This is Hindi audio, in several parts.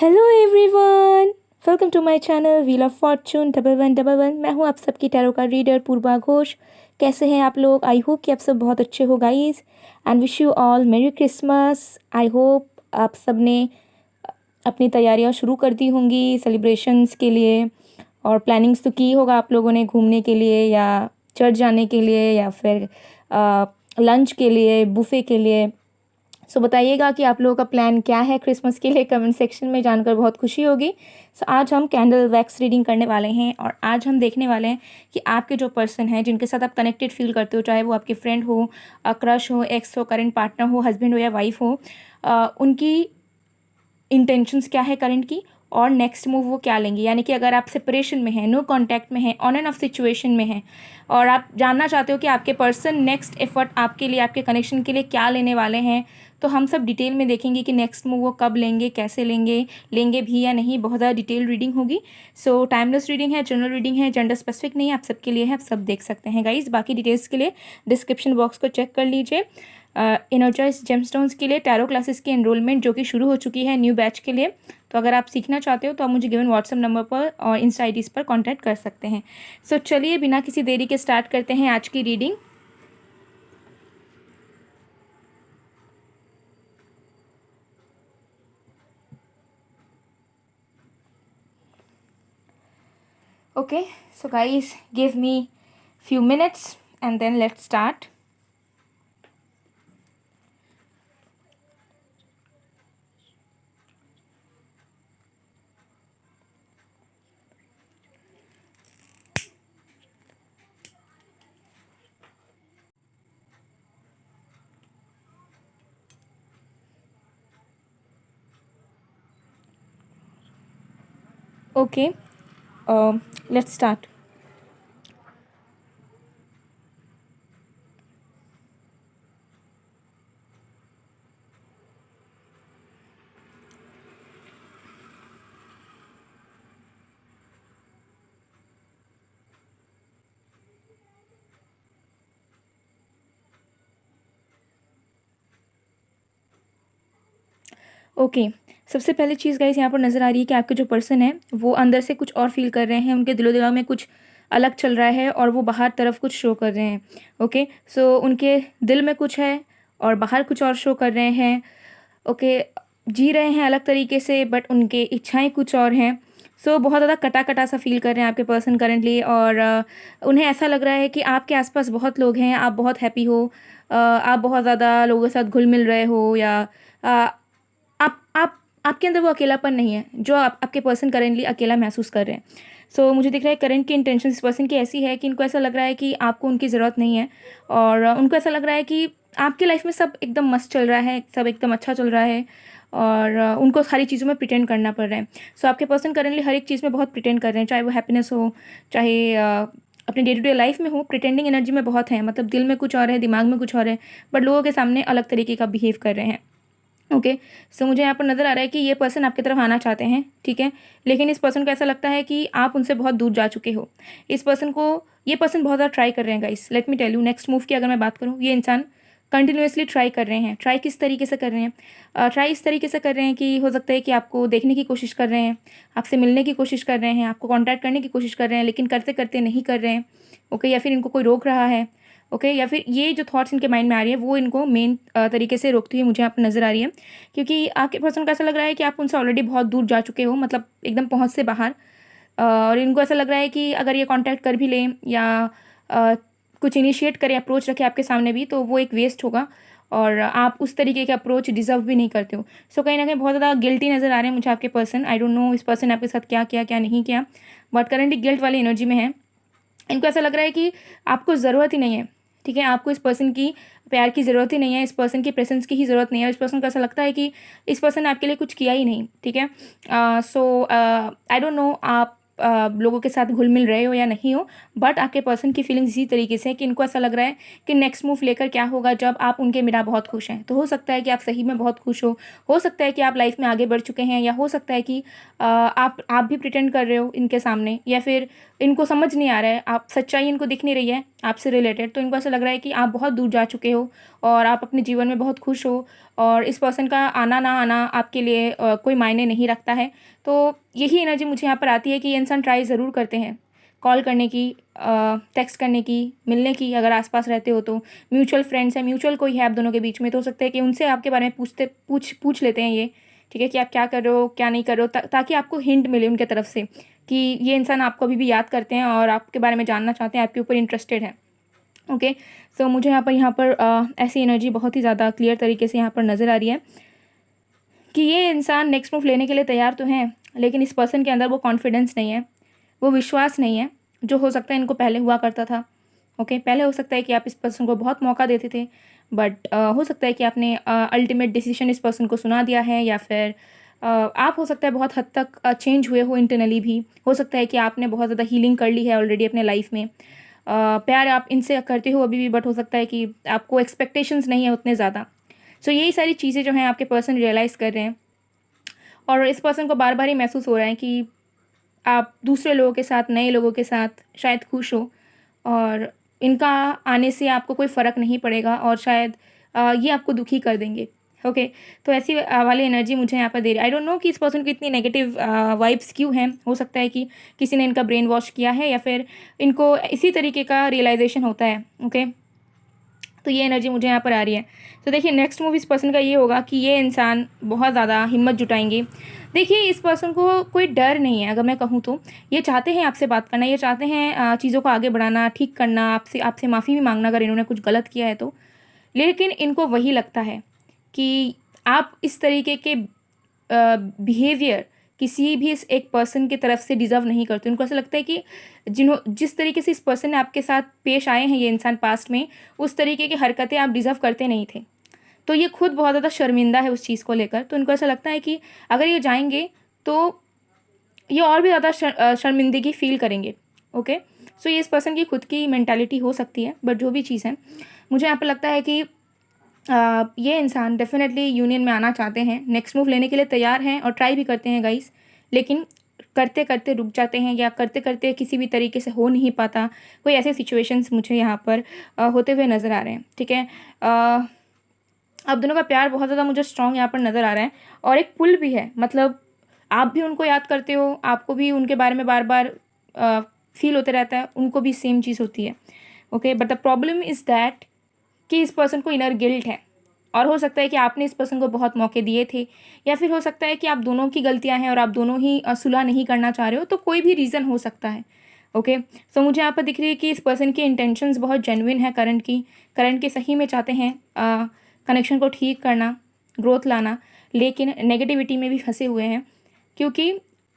Hello everyone, welcome to my channel wheel of fortune 1111। मैं हूँ आप सबकी टैरो का रीडर पूर्वा घोष। कैसे हैं आप लोग? आई होप कि आप सब बहुत अच्छे हो guys, and wish you all मेरी क्रिसमस। आई होप आप सब ने अपनी तैयारियां शुरू कर दी होंगी सेलिब्रेशंस के लिए, और प्लानिंग्स तो की होगा आप लोगों ने घूमने के लिए या चर्च जाने के लिए या फिर लंच के लिए, बुफे के लिए। सो बताइएगा कि आप लोगों का प्लान क्या है क्रिसमस के लिए, कमेंट सेक्शन में जानकर बहुत खुशी होगी। सो आज हम कैंडल वैक्स रीडिंग करने वाले हैं और आज हम देखने वाले हैं कि आपके जो पर्सन है जिनके साथ आप कनेक्टेड फील करते हो, चाहे वो आपके फ्रेंड हो, क्रश हो, एक्स हो, करंट पार्टनर हो, हस्बैंड हो या वाइफ हो, उनकी इंटेंशंस क्या है करंट की, और नेक्स्ट मूव वो क्या लेंगे। यानी कि अगर आप सेपरेशन में हैं, नो कांटेक्ट में हैं, ऑन एंड ऑफ सिचुएशन में हैं और आप जानना चाहते हो कि आपके पर्सन नेक्स्ट एफर्ट आपके लिए, आपके कनेक्शन के लिए क्या लेने वाले हैं, तो हम सब डिटेल में देखेंगे कि नेक्स्ट मूव वो कब लेंगे, कैसे लेंगे, लेंगे भी या नहीं। बहुत ज़्यादा डिटेल रीडिंग होगी। सो टाइमलेस रीडिंग है, जनरल रीडिंग है, जेंडर स्पेसिफिक नहीं है, आप सबके लिए है, आप सब देख सकते हैं गाइज। बाकी डिटेल्स के लिए डिस्क्रिप्शन बॉक्स को चेक कर लीजिए। इनर्जाइज जेमस्टोन्स के लिए टैरो क्लासेस की एनरोलमेंट जो कि शुरू हो चुकी है न्यू बैच के लिए, तो अगर आप सीखना चाहते हो तो आप मुझे गिवन व्हाट्सएप नंबर पर और इंस्टा आईडीज पर कांटेक्ट कर सकते हैं। सो चलिए बिना किसी देरी के स्टार्ट करते हैं आज की reading. Okay, so guys give me few minutes and then let's start. Okay, let's start. Okay, सबसे पहले चीज़ गाइस यहाँ पर नज़र आ रही है कि आपके जो पर्सन है वो अंदर से कुछ और फील कर रहे हैं, उनके दिलो दिमाग में कुछ अलग चल रहा है और वो बाहर तरफ कुछ शो कर रहे हैं। ओके, सो उनके दिल में कुछ है और बाहर कुछ और शो कर रहे हैं। ओके, जी रहे हैं अलग तरीके से बट उनके इच्छाएं कुछ और हैं। सो बहुत ज़्यादा कटा कटा सा फील कर रहे हैं आपके पर्सन करेंटली, और उन्हें ऐसा लग रहा है कि आपके आसपास बहुत लोग हैं, आप बहुत हैप्पी हो, आप बहुत ज़्यादा लोगों के साथ घुल मिल रहे हो, या आप आपके अंदर वो अकेलापन नहीं है जो आपके पर्सन करेंटली अकेला महसूस कर रहे हैं। सो मुझे दिख रहा है करंट की इंटेंशन इस पर्सन की ऐसी है कि इनको ऐसा लग रहा है कि आपको उनकी ज़रूरत नहीं है, और उनको ऐसा लग रहा है कि आपकी लाइफ में सब एकदम मस्त चल रहा है, सब एकदम अच्छा चल रहा है, और उनको सारी चीज़ों में प्रिटेंड करना पड़ रहा है। सो आपके पर्सन करेंटली हर एक चीज़ में बहुत प्रिटेंड कर रहे हैं, चाहे वो हैप्पीनेस हो, चाहे अपने डे टू डे लाइफ में हो। प्रिटेंडिंग एनर्जी में बहुत है, मतलब दिल में कुछ और है, दिमाग में कुछ और है, बट लोगों के सामने अलग तरीके का बिहेव कर रहे हैं। ओके, सो मुझे यहाँ पर नज़र आ रहा है कि ये पर्सन आपकी तरफ आना चाहते हैं, ठीक है, लेकिन इस पर्सन को ऐसा लगता है कि आप उनसे बहुत दूर जा चुके हो। इस पर्सन को, ये पर्सन बहुत ज़्यादा ट्राई कर रहे हैं guys. Let me tell you, next move की अगर मैं बात करूँ, ये इंसान कंटिन्यूसली ट्राई कर रहे हैं। ट्राई किस तरीके से कर रहे हैं? ट्राई इस तरीके से कर रहे हैं कि हो सकता है कि आपको देखने की कोशिश कर रहे हैं, आपसे मिलने की कोशिश कर रहे हैं, आपको कॉन्टैक्ट करने की कोशिश कर रहे हैं, लेकिन करते करते नहीं कर रहे हैं। ओके, या फिर इनको कोई रोक रहा है। ओके, या फिर ये जो थॉट्स इनके माइंड में आ रही है वो इनको मेन तरीके से रोकती हुई मुझे यहाँ पर नज़र आ रही है, क्योंकि आपके पर्सन को ऐसा लग रहा है कि आप उनसे ऑलरेडी बहुत दूर जा चुके हो, मतलब एकदम पहुँच से बाहर। और इनको ऐसा लग रहा है कि अगर ये कांटेक्ट कर भी लें या कुछ इनिशिएट करें, अप्रोच रखें आपके सामने भी, तो वो एक वेस्ट होगा और आप उस तरीके के अप्रोच डिजर्व भी नहीं करते हो। सो कहीं ना कहीं बहुत ज़्यादा गिल्टी नज़र आ रहे हैं मुझे आपके पर्सन। आई डोंट नो इस पर्सन ने आपके साथ क्या किया क्या नहीं किया, बट करेंटली गिल्ट वाली एनर्जी में है। इनको ऐसा लग रहा है कि आपको ज़रूरत ही नहीं है, ठीक है, आपको इस पर्सन की प्यार की ज़रूरत ही नहीं है, इस पर्सन की प्रेजेंस की ही ज़रूरत नहीं है। इस पर्सन को ऐसा लगता है कि इस पर्सन ने आपके लिए कुछ किया ही नहीं, ठीक है। सो आई डोंट नो आप लोगों के साथ घुल मिल रहे हो या नहीं हो, बट आपके पर्सन की फीलिंग्स इसी तरीके से है कि इनको ऐसा लग रहा है कि नेक्स्ट मूव लेकर क्या होगा जब आप उनके बिना बहुत खुश हैं। तो हो सकता है कि आप सही में बहुत खुश हो सकता है कि आप लाइफ में आगे बढ़ चुके हैं, या हो सकता है कि आप भी प्रिटेंड कर रहे हो इनके सामने, या फिर इनको समझ नहीं आ रहा है, आप सच्चाई इनको दिख नहीं रही है आपसे रिलेटेड। तो इनको ऐसा लग रहा है कि आप बहुत दूर जा चुके हो और आप अपने जीवन में बहुत खुश हो, और इस पर्सन का आना ना आना आपके लिए कोई मायने नहीं रखता है। तो यही एनर्जी मुझे यहाँ पर आती है कि ये इंसान ट्राई ज़रूर करते हैं कॉल करने की, टेक्स्ट करने की, मिलने की, अगर आसपास रहते हो तो। म्यूचुअल फ्रेंड्स हैं, म्यूचुअल कोई है आप दोनों के बीच में, तो हो सकता है कि उनसे आपके बारे में पूछ लेते हैं ये, ठीक है, कि आप क्या कर रहे हो क्या नहीं कर रहे हो, ताकि आपको हिंट मिले उनके तरफ से कि ये इंसान आपको अभी भी याद करते हैं और आपके बारे में जानना चाहते हैं, आपके ऊपर इंटरेस्टेड है। ओके, सो मुझे यहाँ पर ऐसी एनर्जी बहुत ही ज़्यादा क्लियर तरीके से यहाँ पर नज़र आ रही है कि ये इंसान नेक्स्ट मूव लेने के लिए तैयार तो हैं, लेकिन इस पर्सन के अंदर वो कॉन्फिडेंस नहीं है, वो विश्वास नहीं है, जो हो सकता है इनको पहले हुआ करता था। ओके, पहले हो सकता है कि आप इस पर्सन को बहुत मौका देते थे, बट हो सकता है कि आपने अल्टीमेट डिसीजन इस पर्सन को सुना दिया है, या फिर आप हो सकता है बहुत हद तक चेंज हुए हो इंटरनली भी। हो सकता है कि आपने बहुत ज़्यादा हीलिंग कर ली है ऑलरेडी अपने लाइफ में। प्यार आप इनसे करते हो अभी भी, बट हो सकता है कि आपको एक्सपेक्टेशंस नहीं है उतने ज़्यादा। सो यही सारी चीज़ें जो हैं आपके पर्सन रियलाइज़ कर रहे हैं, और इस पर्सन को बार बार ही महसूस हो रहा है कि आप दूसरे लोगों के साथ, नए लोगों के साथ शायद खुश हो, और इनका आने से आपको कोई फ़र्क नहीं पड़ेगा, और शायद ये आपको दुखी कर देंगे। ओके, तो ऐसी वाली एनर्जी मुझे यहाँ पर दे रही है। आई डोंट नो कि इस पर्सन को इतनी नेगेटिव वाइब्स क्यों हैं। हो सकता है कि किसी ने इनका ब्रेन वॉश किया है, या फिर इनको इसी तरीके का रियलाइजेशन होता है। ओके, तो ये एनर्जी मुझे यहाँ पर आ रही है। तो देखिए, नेक्स्ट मूव इस पर्सन का ये होगा कि ये इंसान बहुत ज़्यादा हिम्मत जुटाएंगे। देखिए, इस पर्सन को कोई डर नहीं है, अगर मैं कहूँ तो। ये चाहते हैं आपसे बात करना, ये चाहते हैं चीज़ों को आगे बढ़ाना, ठीक करना, आपसे माफ़ी भी मांगना अगर इन्होंने कुछ गलत किया है तो। लेकिन इनको वही लगता है कि आप इस तरीके के बिहेवियर किसी भी इस एक पर्सन की तरफ से डिज़र्व नहीं करते। उनको ऐसा लगता है कि जिस तरीके से इस पर्सन ने आपके साथ पेश आए हैं ये इंसान पास्ट में, उस तरीके की हरकतें आप डिज़र्व करते नहीं थे। तो ये खुद बहुत ज़्यादा शर्मिंदा है उस चीज़ को लेकर। तो उनको ऐसा लगता है कि अगर ये जाएंगे तो ये और भी ज़्यादा शर्मिंदगी फ़ील करेंगे। ओके, सो ये इस पर्सन की खुद की मेंटालिटी हो सकती है, बट जो भी चीज़ है, मुझे यहाँ पर लगता है कि ये इंसान डेफिनेटली यूनियन में आना चाहते हैं, नेक्स्ट मूव लेने के लिए तैयार हैं और ट्राई भी करते हैं गाइस, लेकिन करते करते रुक जाते हैं, या करते करते किसी भी तरीके से हो नहीं पाता। कोई ऐसे सिचुएशंस मुझे यहाँ पर होते हुए नज़र आ रहे हैं। ठीक है, आप दोनों का प्यार बहुत ज़्यादा मुझे स्ट्रॉन्ग यहाँ पर नज़र आ रहा है, और एक पुल भी है, मतलब आप भी उनको याद करते हो, आपको भी उनके बारे में बार बार फील होते रहता है, उनको भी सेम चीज़ होती है। Okay, but the problem is that कि इस पर्सन को इनर गिल्ट है, और हो सकता है कि आपने इस पर्सन को बहुत मौके दिए थे, या फिर हो सकता है कि आप दोनों की गलतियां हैं और आप दोनों ही सुलह नहीं करना चाह रहे हो। तो कोई भी रीज़न हो सकता है। ओके, सो मुझे यहाँ पर दिख रही है कि इस पर्सन की इंटेंशंस बहुत जेन्युइन है, करंट के सही में चाहते हैं कनेक्शन को ठीक करना, ग्रोथ लाना, लेकिन नेगेटिविटी में भी फंसे हुए हैं, क्योंकि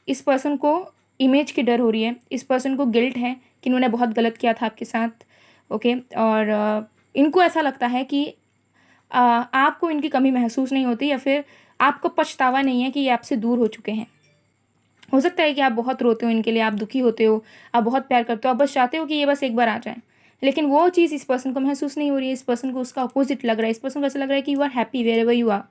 इस पर्सन को इमेज की डर हो रही है, इस पर्सन को गिल्ट है कि इन्होंने बहुत गलत किया था आपके साथ। ओके, और इनको ऐसा लगता है कि आपको इनकी कमी महसूस नहीं होती, या फिर आपको पछतावा नहीं है कि ये आपसे दूर हो चुके हैं। हो सकता है कि आप बहुत रोते हो इनके लिए, आप दुखी होते हो, आप बहुत प्यार करते हो, आप बस चाहते हो कि ये बस एक बार आ जाए, लेकिन वो चीज़ इस पर्सन को महसूस नहीं हो रही है। इस पर्सन को उसका अपोजिट लग रहा है। इस पर्सन को ऐसा लग रहा है कि you are happy wherever you are.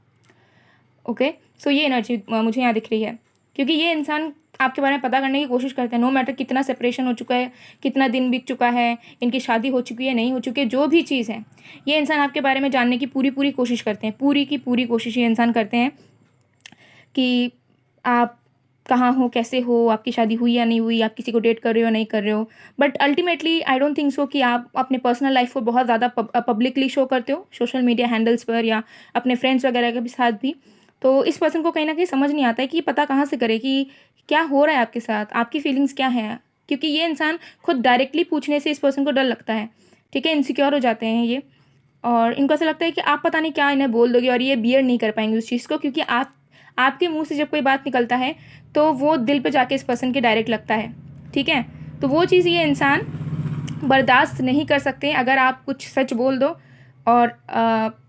Okay, so ये एनर्जी मुझे यहाँ दिख रही है, क्योंकि ये इंसान आपके बारे में पता करने की कोशिश करते हैं, नो मैटर कितना सेपरेशन हो चुका है, कितना दिन बीत चुका है, इनकी शादी हो चुकी है नहीं हो चुकी है, जो भी चीज़ है, ये इंसान आपके बारे में जानने की पूरी कोशिश करते हैं, पूरी की पूरी कोशिश ये इंसान करते हैं कि आप कहाँ हो, कैसे हो, आपकी शादी हुई या नहीं हुई, आप किसी को डेट कर रहे हो या नहीं कर रहे हो। But ultimately I don't think so कि आप अपने पर्सनल लाइफ को बहुत ज़्यादा पब्लिकली शो करते हो सोशल मीडिया हैंडल्स पर, या अपने फ्रेंड्स वगैरह के भी साथ भी। तो इस पर्सन को कहीं ना कहीं समझ नहीं आता है कि पता कहाँ से करे कि क्या हो रहा है आपके साथ, आपकी फीलिंग्स क्या हैं, क्योंकि ये इंसान खुद डायरेक्टली पूछने से इस पर्सन को डर लगता है। ठीक है, इनसिक्योर हो जाते हैं ये, और इनको ऐसा लगता है कि आप पता नहीं क्या इन्हें बोल दोगे, और ये बियर नहीं कर पाएंगे उस चीज़ को, क्योंकि आपके मुंह से जब कोई बात निकलता है तो वो दिल पे जाके इस पर्सन के डायरेक्ट लगता है। ठीक है, तो वो चीज़ ये इंसान बर्दाश्त नहीं कर सकते अगर आप कुछ सच बोल दो और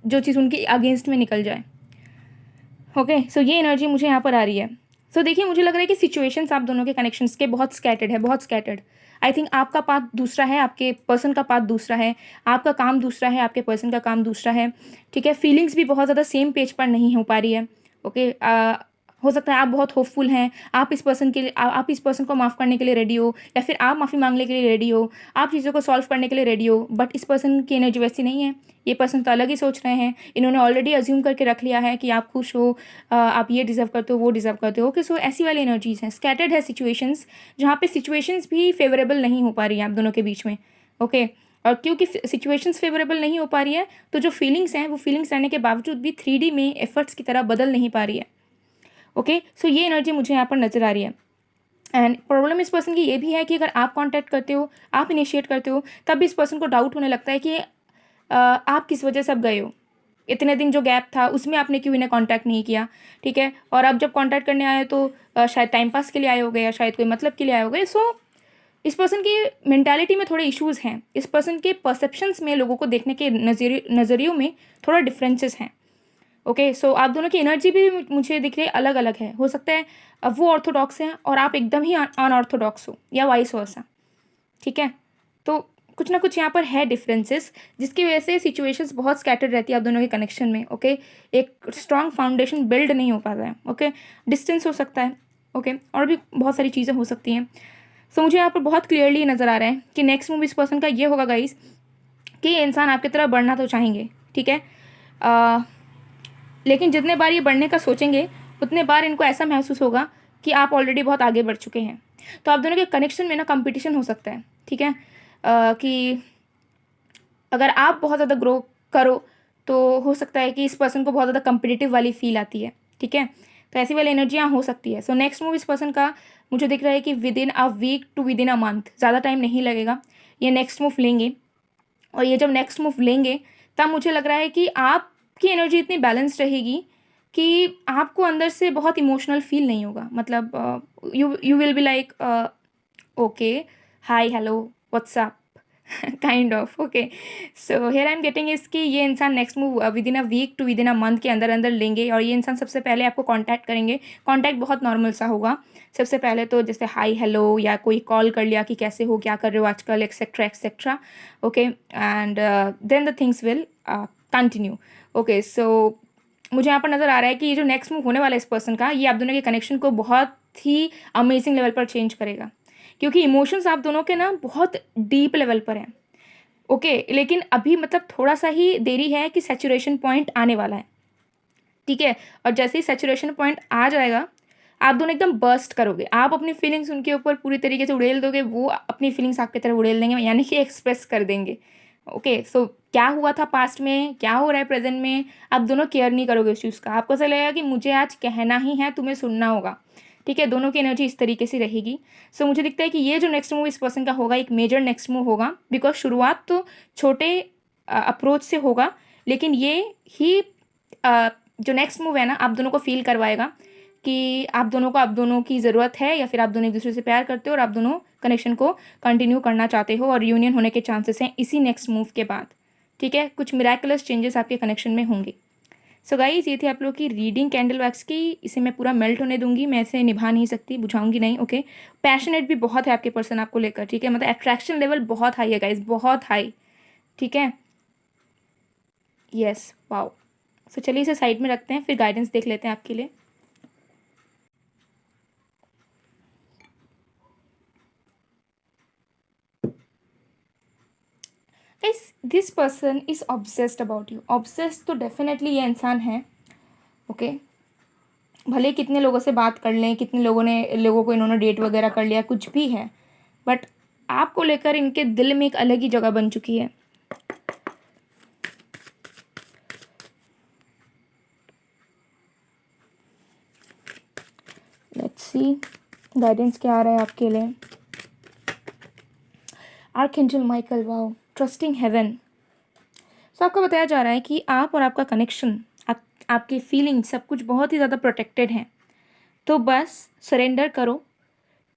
जो चीज़ उनके अगेंस्ट में निकल जाए। ओके, सो ये एनर्जी मुझे यहाँ पर आ रही है। सो देखिए, मुझे लग रहा है कि सिचुएशंस आप दोनों के कनेक्शंस के बहुत स्कैटर्ड है, बहुत स्कैटर्ड। आई थिंक आपका पाथ दूसरा है, आपके पर्सन का पाथ दूसरा है, आपका काम दूसरा है, आपके पर्सन का काम दूसरा है, ठीक है। फीलिंग्स भी बहुत ज़्यादा सेम पेज पर नहीं हो पा रही है, ओके। हो सकता है आप बहुत होपफुल हैं, आप इस पर्सन के लिए आप इस पर्सन को माफ़ करने के लिए रेडी हो, या फिर आप माफ़ी मांगने के लिए रेडी हो, आप चीज़ों को सॉल्व करने के लिए रेडी हो, बट इस पर्सन की एनर्जी वैसी नहीं है। ये पर्सन तो अलग ही सोच रहे हैं, इन्होंने ऑलरेडी अज्यूम करके रख लिया है कि आप खुश हो, आप ये डिज़र्व करते हो, वो डिज़र्व करते हो, ओके। सो ऐसी वाली एनर्जीज हैं, स्कैटर्ड है सिचुएशंस, जहाँ पे सिचुएशंस भी फेवरेबल नहीं हो पा रही हैं आप दोनों के बीच में, ओके। और क्योंकि सिचुएशंस फेवरेबल नहीं हो पा रही है, तो जो फीलिंग्स हैं वो फीलिंग्स रहने के बावजूद भी 3D में एफर्ट्स की तरह बदल नहीं पा रही है, ओके। सो ये एनर्जी मुझे यहाँ पर नज़र आ रही है। एंड प्रॉब्लम इस पर्सन की ये भी है कि अगर आप कांटेक्ट करते हो, आप इनिशिएट करते हो, तब भी इस पर्सन को डाउट होने लगता है कि आप किस वजह से अब गए हो, इतने दिन जो गैप था उसमें आपने क्यों इन्हें कांटेक्ट नहीं किया, ठीक है। और अब जब कांटेक्ट करने आए तो शायद टाइम पास के लिए आए हो गए, या शायद कोई मतलब के लिए आए हो गए। सो इस पर्सन की मेंटालिटी में थोड़े इश्यूज़ हैं, इस पर्सन के परसेप्शंस में, लोगों को देखने के नज़रियों में थोड़ा डिफरेंसेस हैं, ओके। सो आप दोनों की एनर्जी भी मुझे दिख रही है अलग अलग है। हो सकता है अब वो ऑर्थोडॉक्स हैं और आप एकदम ही अनऑर्थोडॉक्स हो, या वाइस वर्सा, ठीक है। तो कुछ ना कुछ यहाँ पर है डिफरेंसेस, जिसकी वजह से सिचुएशंस बहुत स्कैटर्ड रहती है आप दोनों के कनेक्शन में, ओके। एक स्ट्रॉन्ग फाउंडेशन बिल्ड नहीं हो पाता है, ओके। डिस्टेंस हो सकता है, ओके, और भी बहुत सारी चीज़ें हो सकती हैं। सो मुझे यहाँ पर बहुत क्लियरली नज़र आ रहा है कि नेक्स्ट मूव इस पर्सन का ये होगा गाइस, कि ये इंसान आपकी तरफ बढ़ना तो चाहेंगे, ठीक है, लेकिन जितने बार ये बढ़ने का सोचेंगे, उतने बार इनको ऐसा महसूस होगा कि आप ऑलरेडी बहुत आगे बढ़ चुके हैं। तो आप दोनों के कनेक्शन में ना कंपटीशन हो सकता है, ठीक है। कि अगर आप बहुत ज़्यादा ग्रो करो, तो हो सकता है कि इस पर्सन को बहुत ज़्यादा कम्पिटिटिव वाली फील आती है, ठीक है। तो ऐसी वाली एनर्जियाँ हो सकती है। सो नेक्स्ट मूव इस पर्सन का मुझे दिख रहा है कि within a week to within a month, ज़्यादा टाइम नहीं लगेगा, ये नेक्स्ट मूव लेंगे। और ये जब नेक्स्ट मूव लेंगे, तब मुझे लग रहा है कि आपकी एनर्जी इतनी बैलेंस्ड रहेगी कि आपको अंदर से बहुत इमोशनल फील नहीं होगा। मतलब you will be like okay, hi, hello, whatsapp, kind of, okay. So here I am getting इस कि ये इंसान next move within a week to within a month के अंदर अंदर लेंगे, और ये इंसान सबसे पहले आपको कांटेक्ट करेंगे। कांटेक्ट बहुत नॉर्मल सा होगा, सबसे पहले तो जैसे हाय, हेलो, या कोई कॉल कर लिया कि कैसे हो, क्या कर रहे हो आजकल, etcetera etcetera, okay. And then the things will continue, okay. So मुझे यहाँ पर नज़र आ रहा है कि ये जो नेक्स्ट मूव होने वाला है इस पर्सन का, ये आप दोनों के कनेक्शन को बहुत ही अमेजिंग लेवल पर चेंज करेगा, क्योंकि इमोशंस आप दोनों के ना बहुत डीप लेवल पर हैं, ओके। लेकिन अभी मतलब थोड़ा सा ही देरी है कि सैचुरेशन पॉइंट आने वाला है, ठीक है। और जैसे ही सैचुरेशन पॉइंट आ जाएगा, आप दोनों एकदम बर्स्ट करोगे, आप अपनी फीलिंग्स उनके ऊपर पूरी तरीके से उड़ेल दोगे, वो अपनी फीलिंग्स आपकी तरफ उड़ेल देंगे, यानी कि एक्सप्रेस कर देंगे, ओके। सो क्या हुआ था पास्ट में, क्या हो रहा है प्रेजेंट में, आप दोनों केयर नहीं करोगे उस चीज़ का। आपको ऐसा लगेगा कि मुझे आज कहना ही है, तुम्हें सुनना होगा, ठीक है। दोनों की एनर्जी इस तरीके से रहेगी। सो मुझे दिखता है कि ये जो नेक्स्ट मूव इस पर्सन का होगा, एक मेजर नेक्स्ट मूव होगा, बिकॉज शुरुआत तो छोटे अप्रोच से होगा, लेकिन ये ही जो नेक्स्ट मूव है ना, आप दोनों को फील करवाएगा कि आप दोनों को आप दोनों की ज़रूरत है, या फिर आप दोनों एक दूसरे से प्यार करते हो और आप दोनों कनेक्शन को कंटिन्यू करना चाहते हो, और यूनियन होने के चांसेस हैं इसी नेक्स्ट मूव के बाद, ठीक है। कुछ मिराकुलस चेंजेस आपके कनेक्शन में होंगे। सो गाइस, ये थी आप लोग की रीडिंग कैंडल वैक्स की। इसे मैं पूरा मेल्ट होने दूंगी, मैं इसे निभा नहीं सकती, बुझाऊंगी नहीं, ओके। पैशनेट भी बहुत है आपके पर्सन आपको लेकर, ठीक है, मतलब अट्रैक्शन लेवल बहुत हाई है गाइस, बहुत हाई, ठीक है। Yes, wow. सो चलिए इसे साइड में रखते हैं, फिर गाइडेंस देख लेते हैं आपके लिए। This person is obsessed about you. Obsessed तो डेफिनेटली ये इंसान है, ओके। भले ही कितने लोगों से बात कर लें, कितने लोगों को इन्होंने डेट वगैरह कर लिया, कुछ भी है, बट आपको लेकर इनके दिल में एक अलग ही जगह बन चुकी है। लेट्स सी गाइडेंस क्या आ रहा है आपके लिए। Archangel Michael, wow, trusting heaven. So आपको बताया जा रहा है कि आप और आपका कनेक्शन, आपकी फीलिंग, सब कुछ बहुत ही ज़्यादा प्रोटेक्टेड है। तो बस सरेंडर करो,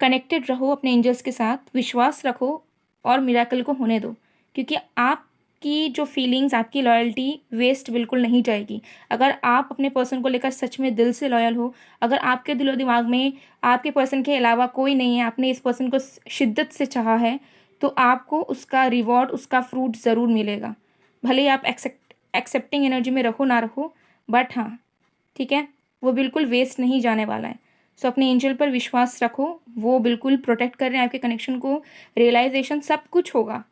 कनेक्टेड रहो अपने एंजल्स के साथ, विश्वास रखो और मिराकल को होने दो, क्योंकि आपकी आपकी जो फीलिंग्स, आपकी लॉयल्टी वेस्ट बिल्कुल नहीं जाएगी। अगर आप अपने पर्सन को लेकर सच में दिल से लॉयल हो, अगर आपके दिलो दिमाग में आपके पर्सन के अलावा कोई नहीं है, आपने इस पर्सन को शिद्दत से चाहा है, तो आपको उसका रिवॉर्ड, उसका फ्रूट ज़रूर मिलेगा। भले ही आप एक्सेप्टिंग एनर्जी में रहो ना रहो, बट हाँ, ठीक है, वो बिल्कुल वेस्ट नहीं जाने वाला है। सो अपने एंजल पर विश्वास रखो, वो बिल्कुल प्रोटेक्ट कर रहे हैं आपके कनेक्शन को। रियलाइजेशन सब कुछ होगा,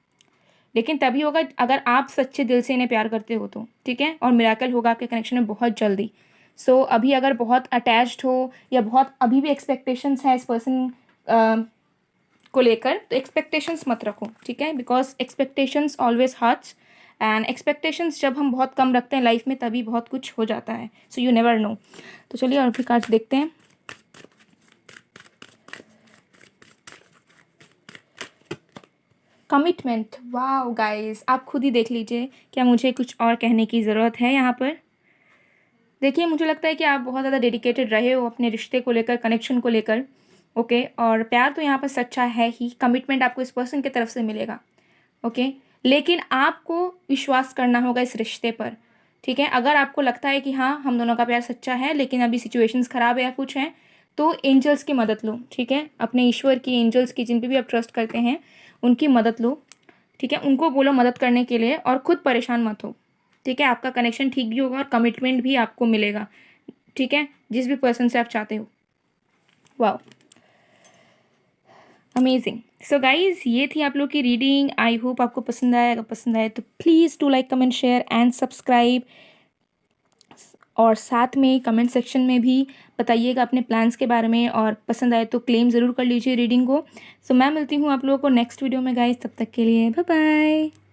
लेकिन तभी होगा अगर आप सच्चे दिल से इन्हें प्यार करते हो तो, ठीक है। और मिराकल होगा आपके कनेक्शन में बहुत जल्दी। सो अभी अगर बहुत अटैच्ड हो या बहुत अभी भी एक्सपेक्टेशंस हैं इस पर्सन को लेकर, तो एक्सपेक्टेशंस मत रखो, ठीक है, because expectations always hurts. And expectations जब हम बहुत कम रखते हैं लाइफ में, तभी बहुत कुछ हो जाता है। So you never know. तो चलिए और भी कार्ड्स देखते हैं। कमिटमेंट, वाओ गाइस, आप खुद ही देख लीजिए, क्या मुझे कुछ और कहने की ज़रूरत है यहाँ पर। देखिए, मुझे लगता है कि आप बहुत ज़्यादा डेडिकेटेड रहे हो अपने रिश्ते को लेकर, कनेक्शन को लेकर, ओके। और प्यार तो यहाँ पर सच्चा है ही, कमिटमेंट आपको इस पर्सन की तरफ से मिलेगा, ओके। लेकिन आपको विश्वास करना होगा इस रिश्ते पर, ठीक है। अगर आपको लगता है कि हाँ, हम दोनों का प्यार सच्चा है, लेकिन अभी सिचुएशंस ख़राब है या कुछ है, तो एंजल्स की मदद लो, ठीक है। अपने ईश्वर की, एंजल्स की, जिन पे भी आप ट्रस्ट करते हैं, उनकी मदद लो, ठीक है। उनको बोलो मदद करने के लिए, और खुद परेशान मत हो, ठीक है। आपका कनेक्शन ठीक भी होगा और कमिटमेंट भी आपको मिलेगा, ठीक है, जिस भी पर्सन से आप चाहते हो। Wow, amazing. सो गाइज, ये थी आप लोग की रीडिंग। आई होप आपको पसंद आया। अगर पसंद आए तो please do like, comment, share and subscribe. और साथ में कमेंट सेक्शन में भी बताइएगा अपने प्लान्स के बारे में, और पसंद आए तो क्लेम ज़रूर कर लीजिए रीडिंग को। सो मैं मिलती हूँ आप लोगों को नेक्स्ट वीडियो में गाइज, तब तक के लिए बाय बाय।